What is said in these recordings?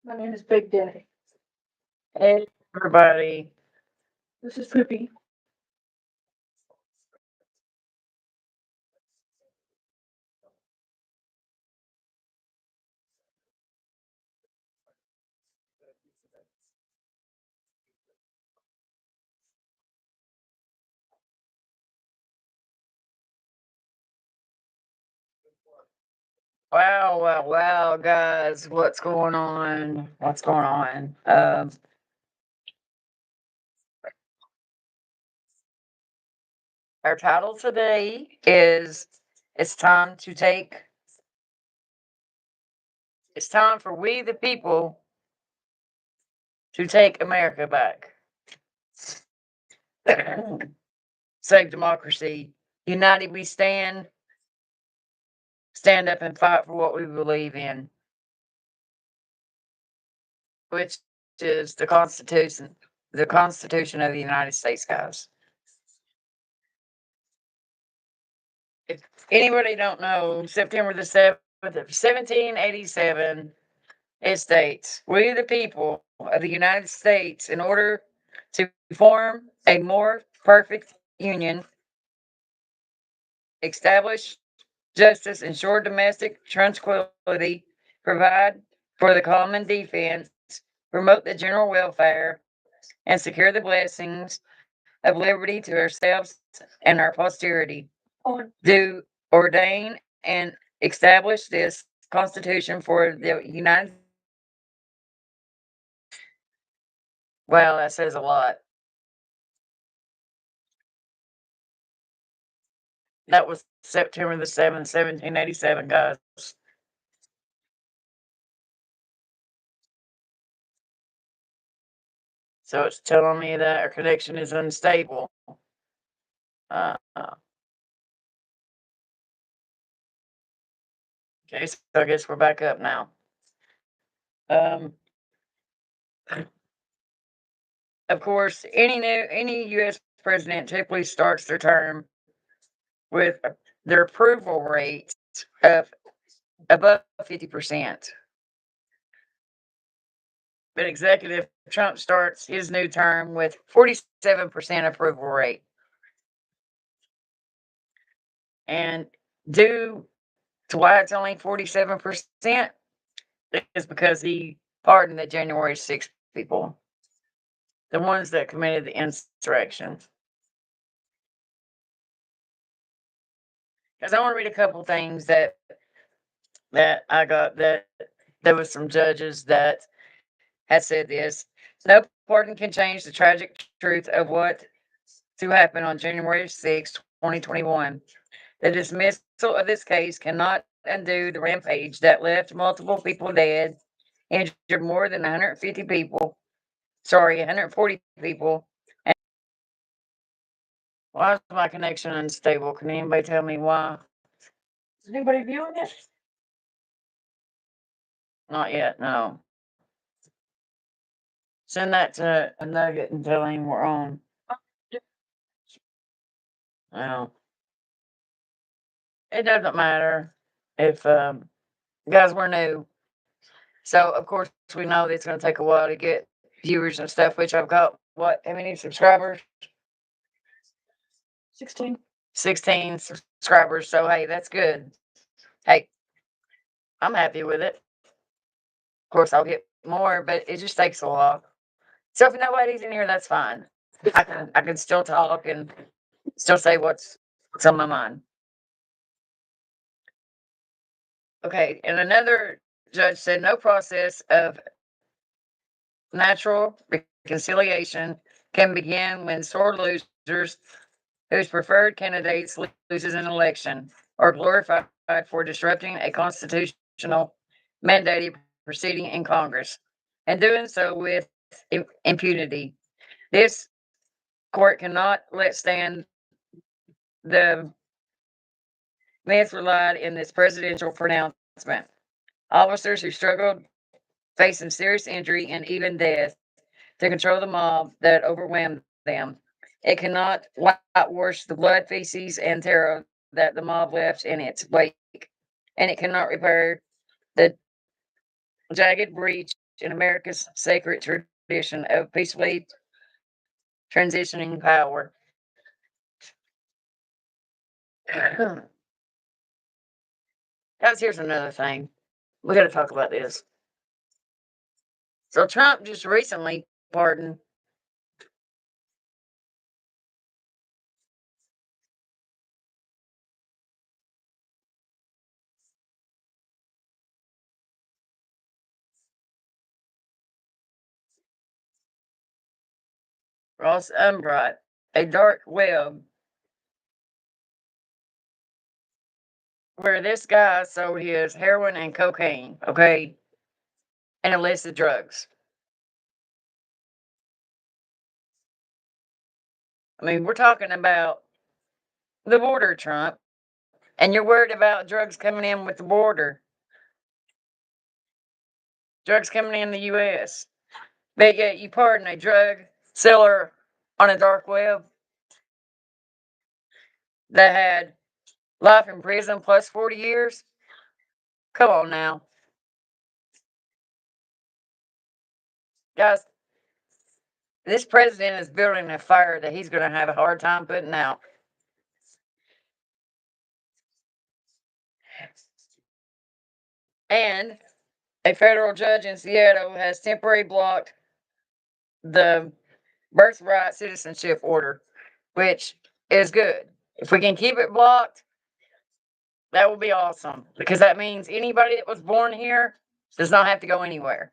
My name is Big Daddy. Hey, everybody. This is Poopy. Wow, wow, wow, guys. What's going on? What's going on? Our title today is It's Time to Take, it's time for we the people to take America back. Save democracy. United we stand. Stand up and fight for what we believe in, which is the Constitution of the United States, guys. If anybody don't know, September the 7th of 1787, it states, "We the people of the United States, in order to form a more perfect union, establish justice, ensure domestic tranquility, provide for the common defense, promote the general welfare, and secure the blessings of liberty to ourselves and our posterity, do ordain and establish this Constitution for the United." Wow, that says a lot. That was September the 7th, 1787, guys. So it's telling me that our connection is unstable. Uh, okay, so I guess we're back up now. Um, of course, any U.S. president typically starts their term with their approval rate of above 50%. But Executive Trump starts his new term with 47% approval rate. And due to why it's only 47% is because he pardoned the January 6th people, the ones that committed the insurrection. Because I want to read a couple things that I got that there was some judges that had said this. No pardon can change the tragic truth of what to happen on January 6, 2021. The dismissal of this case cannot undo the rampage that left multiple people dead, injured more than 150 people, 140 people. And why is my connection unstable? Can anybody tell me why? Is anybody viewing it? Not yet, no. Send that to a nugget and tell him we're on. Well, it doesn't matter if, guys, we're new. So, of course, we know that it's going to take a while to get viewers and stuff, which I've got, what, how many subscribers? 16. 16 subscribers. So, hey, that's good. Hey, I'm happy with it. Of course, I'll get more, but it just takes a while. So, if nobody's in here, that's fine. I can still talk and still say what's on my mind. Okay, and another judge said no process of natural reconciliation can begin when sore losers whose preferred candidates loses an election are glorified for disrupting a constitutional mandated proceeding in Congress and doing so with impunity. This court cannot let stand the myth relied in this presidential pronouncement. Officers who struggled, facing serious injury and even death, to control the mob that overwhelmed them. It cannot whitewash the blood, feces, and terror that the mob left in its wake, and it cannot repair the jagged breach in America's sacred tradition of peacefully transitioning power. Guys, here's another thing. We got to talk about this. So Trump just recently pardoned Ross Umbright, a dark web where this guy sold his heroin and cocaine, okay, and illicit drugs. I mean, we're talking about the border, Trump, and you're worried about drugs coming in with the border, drugs coming in the U.S. But yet you pardon a drug seller on a dark web that had life in prison plus 40 years. Come on now. Guys, this president is building a fire that he's going to have a hard time putting out. And a federal judge in Seattle has temporarily blocked the birthright citizenship order, which is good. If we can keep it blocked, that will be awesome because that means anybody that was born here does not have to go anywhere.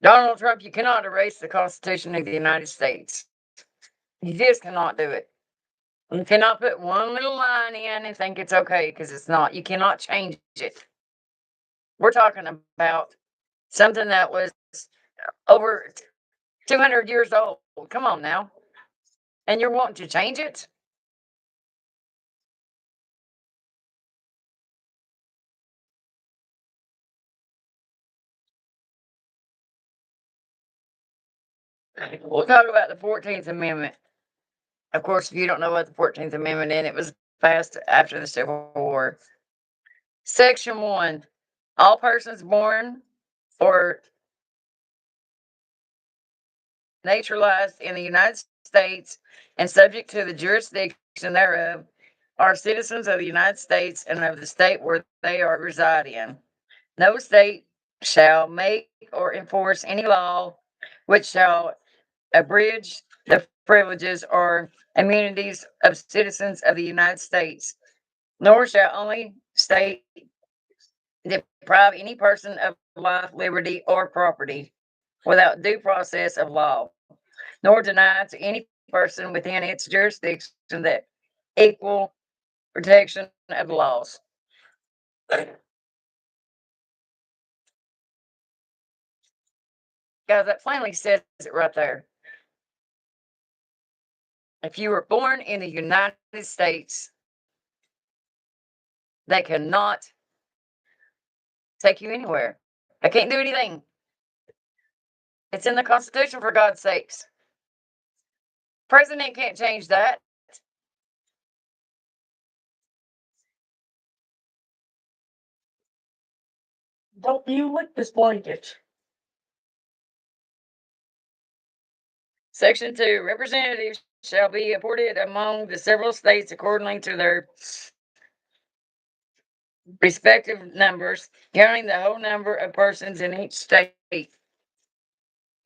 Donald Trump, you cannot erase the Constitution of the United States. You just cannot do it. You cannot put one little line in and think it's okay because it's not. You cannot change it. We're talking about something that was over 200 years old. Come on now. And you're wanting to change it? We'll talk about the 14th Amendment. Of course, if you don't know what the 14th Amendment is, it was passed after the Civil War. Section 1, all persons born or naturalized in the United States and subject to the jurisdiction thereof are citizens of the United States and of the state where they are reside in. No state shall make or enforce any law which shall abridge the privileges or immunities of citizens of the United States, nor shall only state deprive any person of life, liberty, or property without due process of law, nor deny to any person within its jurisdiction that equal protection of the laws. Guys, that plainly says it right there. If you were born in the United States, they cannot take you anywhere. They can't do anything. It's in the Constitution, for God's sakes. President can't change that. Don't you lick this blanket. Section 2, representatives shall be appointed among the several states accordingly to their respective numbers, counting the whole number of persons in each state,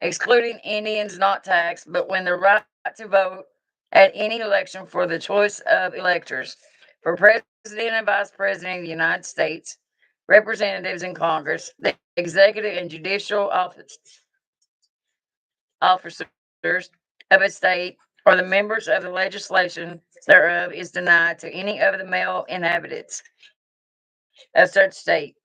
excluding Indians not taxed, but when the right to vote at any election for the choice of electors for president and vice president of the United States, representatives in Congress, the executive and judicial officers of a state, or the members of the legislation thereof is denied to any of the male inhabitants of such state,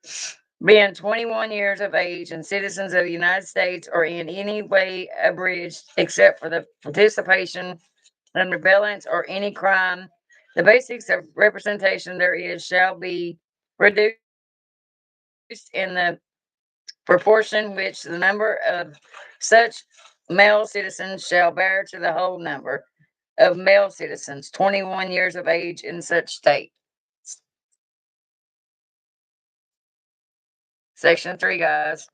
being 21 years of age and citizens of the United States, or in any way abridged except for the participation in rebellions or any crime. The basics of representation there is shall be reduced in the proportion which the number of such male citizens shall bear to the whole number of male citizens 21 years of age in such state. Section 3, guys.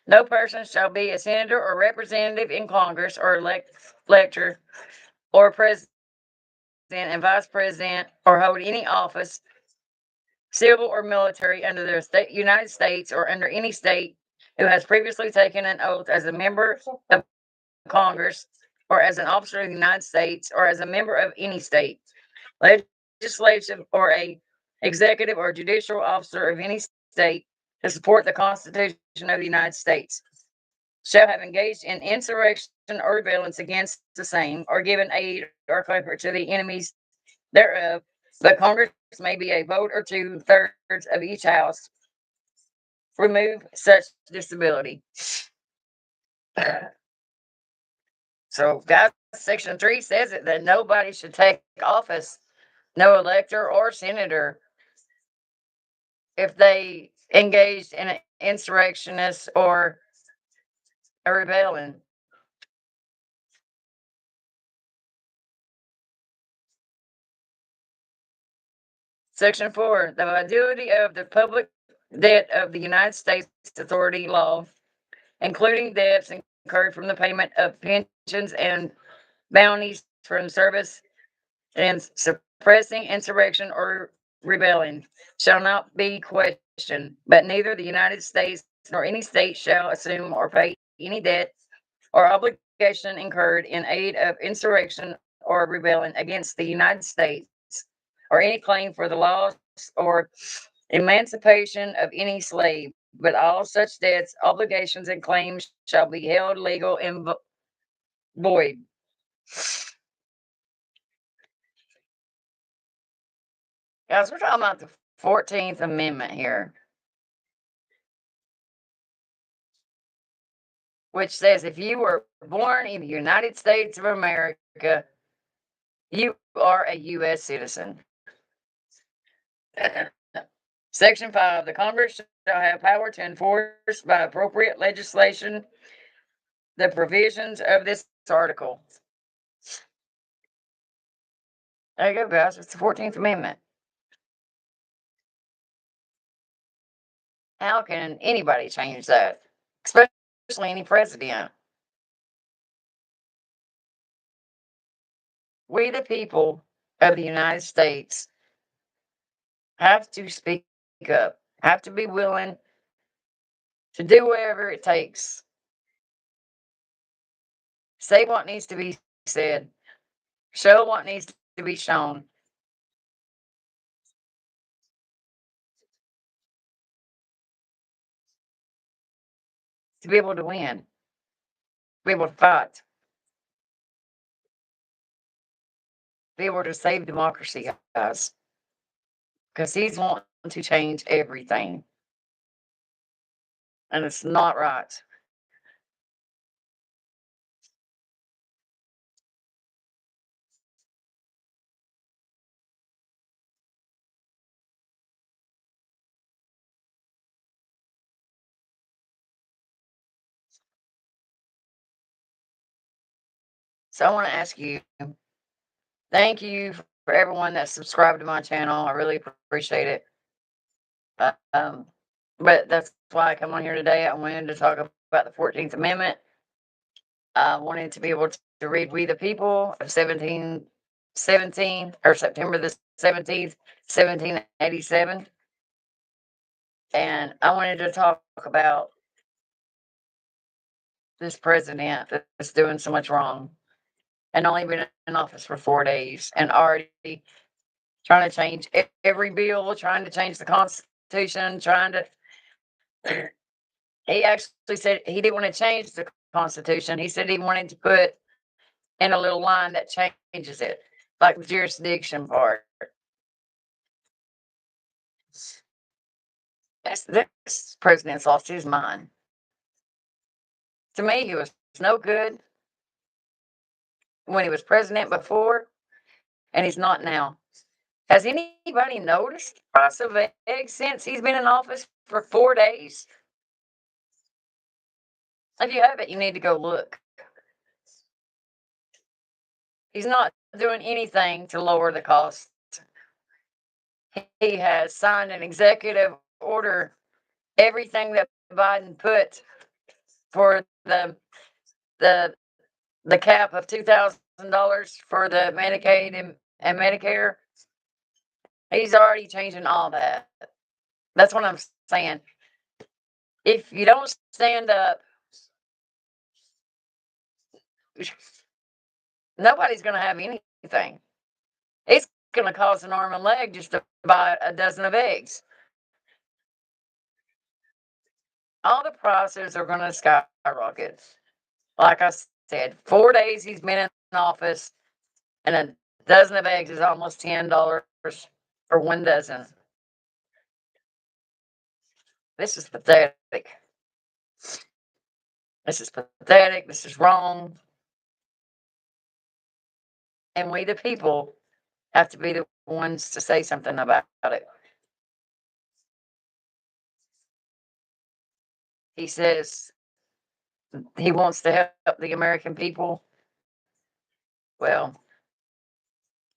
No person shall be a senator or representative in Congress or elector or president and vice president or hold any office, civil or military, under the United States or under any state who has previously taken an oath as a member of Congress or as an officer of the United States or as a member of any state, legislative or a executive or judicial officer of any state to support the Constitution of the United States shall have engaged in insurrection or rebellion against the same, or given aid or favor to the enemies thereof. But Congress may be a vote or 2/3 of each house remove such disability. So, guys, Section 3 says it that nobody should take office, no elector or senator, if they engaged in an insurrectionist or a rebellion. Section 4, the validity of the public debt of the United States authority law, including debts incurred from the payment of pensions and bounties from service and suppressing insurrection or rebellion, shall not be questioned, but neither the United States nor any state shall assume or pay any debt or obligation incurred in aid of insurrection or rebellion against the United States, or any claim for the loss or emancipation of any slave, but all such debts, obligations, and claims shall be held legal and void. Guys, we're talking about the 14th Amendment here, which says if you were born in the United States of America, you are a U.S. citizen. Section 5, the Congress shall have power to enforce by appropriate legislation the provisions of this article. There you go, guys. It's the 14th Amendment. How can anybody change that? Especially any president. We, the people of the United States, have to speak up, have to be willing to do whatever it takes. Say what needs to be said, show what needs to be shown. To be able to win, be able to fight, be able to save democracy, guys. Because he's wanting to change everything. And it's not right. So I want to ask you, thank you for everyone that subscribed to my channel. I really appreciate it. Uh, Um, but that's why I come on here today. I wanted to talk about the 14th Amendment. I wanted to be able to read We the People of 1717 or September the 17th, 1787. And I wanted to talk about this president that's doing so much wrong and only been in office for 4 days and already trying to change every bill, trying to change the Constitution, trying to. He actually said he didn't want to change the Constitution. He said he wanted to put in a little line that changes it, like the jurisdiction part. This president's lost his mind. To me, he was no good when he was president before, and he's not now. Has anybody noticed the price of eggs since he's been in office for 4 days? If you haven't, you need to go look. He's not doing anything to lower the cost. He has signed an executive order everything that Biden put for the the cap of $2,000 for the Medicaid and Medicare, he's already changing all that. That's what I'm saying. If you don't stand up, nobody's going to have anything. It's going to cost an arm and leg just to buy a dozen of eggs. All the prices are going to skyrocket. Like I said, 4 days he's been in office, and a dozen of eggs is almost $10 for one dozen. This is pathetic. This is pathetic. This is wrong. And we, the people, have to be the ones to say something about it. He says he wants to help the American people. Well,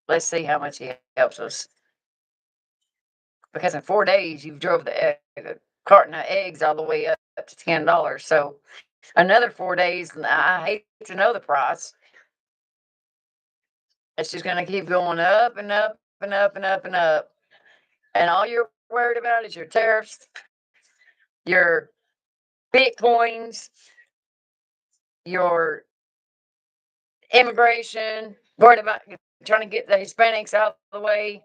let's see how much he helps us. Because in 4 days, you've drove the carton of eggs all the way up to $10. So another 4 days, and I hate to know the price. It's just going to keep going up and up and up and up and up. And all you're worried about is your tariffs, your bitcoins, your immigration, worried about trying to get the Hispanics out of the way.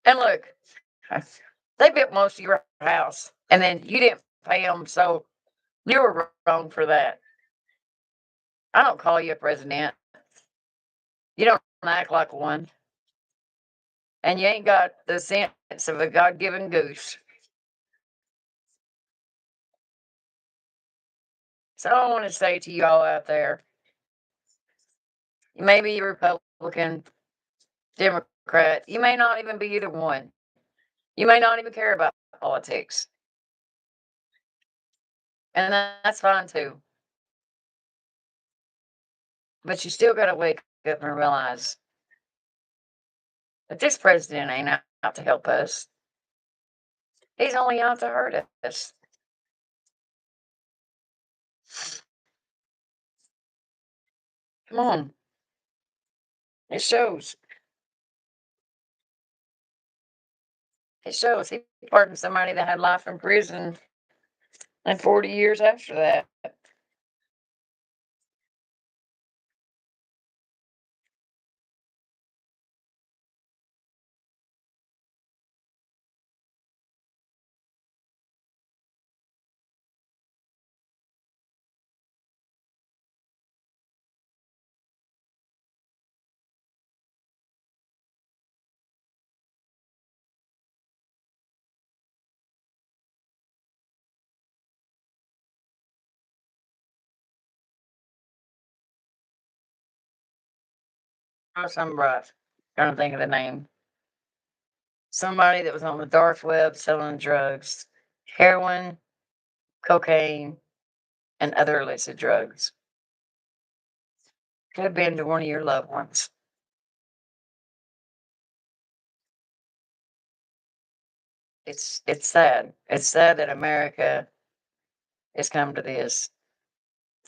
And look, they built most of your house, and then you didn't pay them, so you were wrong for that. I don't call you a president. You don't act like one, and you ain't got the sense of a God-given goose. So I want to say to you all out there, you may be a Republican, Democrat. You may not even be either one. You may not even care about politics. And that's fine too. But you still got to wake up and realize that this president ain't out to help us. He's only out to hurt us. Come on. It shows. It shows. He pardoned somebody that had life in prison and 40 years after that. Oh, some bruh. Trying to think of the name. Somebody that was on the dark web selling drugs, heroin, cocaine, and other illicit drugs. Could have been to one of your loved ones. It's sad. It's sad that America has come to this.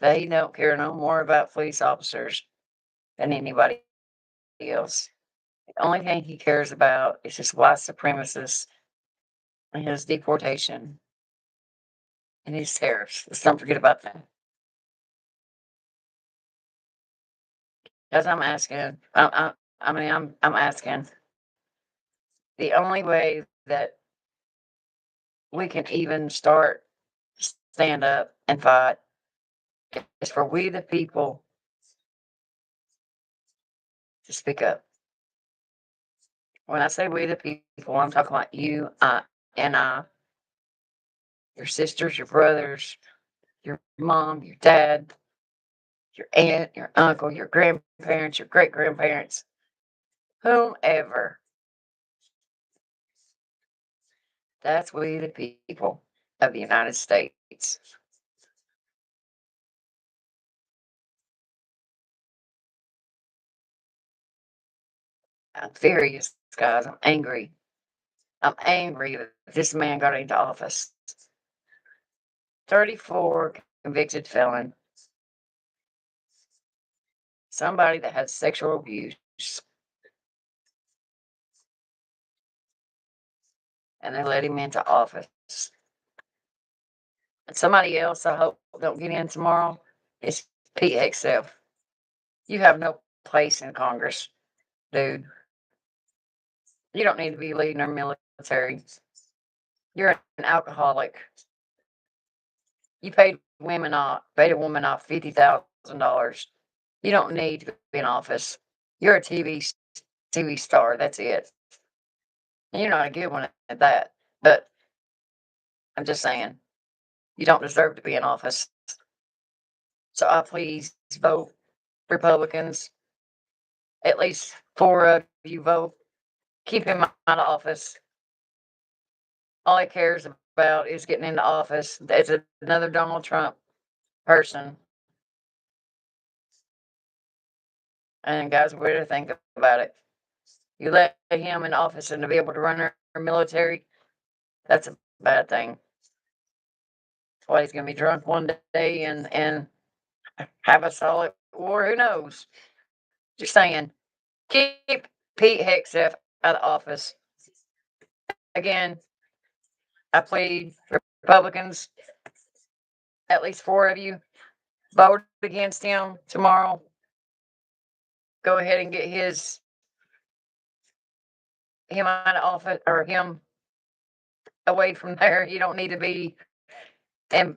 They don't care no more about police officers than anybody else. The only thing he cares about is his white supremacists and his deportation and his tariffs. Let's don't forget about that. As I'm asking, I'm asking. The only way that we can even start stand up and fight is for we the people to speak up. When I say we the people, I'm talking about you, and I, your sisters, your brothers, your mom, your dad, your aunt, your uncle, your grandparents, your great grandparents, whomever. That's we the people of the United States. I'm furious, guys. I'm angry. I'm angry that this man got into office. 34 convicted felon, somebody that had sexual abuse, and they let him into office. And somebody else I hope don't get in tomorrow is Pete Hegseth. You have no place in Congress, dude. You don't need to be leading our military. You're an alcoholic. You paid a woman off $50,000. You don't need to be in office. You're a TV star. That's it. And you're not a good one at that. But I'm just saying, you don't deserve to be in office. So I please vote Republicans. At least 4 of you vote. Keep him out of office. All he cares about is getting into office. There's another Donald Trump person. And guys, what do you think about it? You let him in office and to be able to run our military, that's a bad thing. That's why he's going to be drunk one day and have us all at war. Who knows? Just saying. Keep Pete Hegseth out of office. Again, I plead Republicans, at least 4 of you, vote against him tomorrow. Go ahead and get him out of office or him away from there. You don't need to be in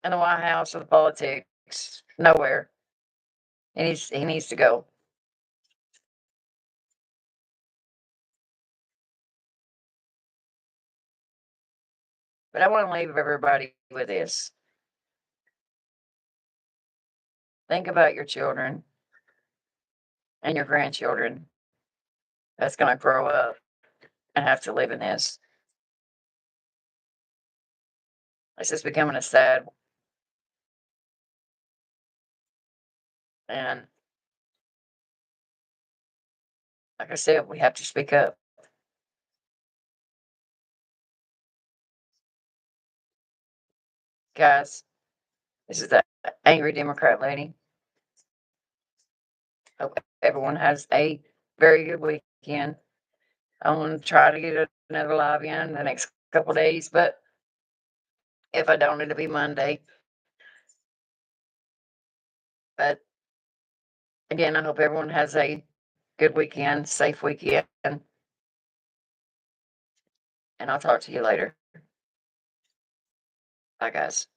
the White House or the politics. Nowhere. He needs to go. But I want to leave everybody with this. Think about your children and your grandchildren that's going to grow up and have to live in this. This is becoming a sad. And like I said, we have to speak up. Guys, this is the angry Democrat lady. Hope everyone has a very good weekend. I'm going to try to get another live in the next couple days, but if I don't, it'll be Monday. But again, I hope everyone has a good weekend, safe weekend, and I'll talk to you later. Bye, guys.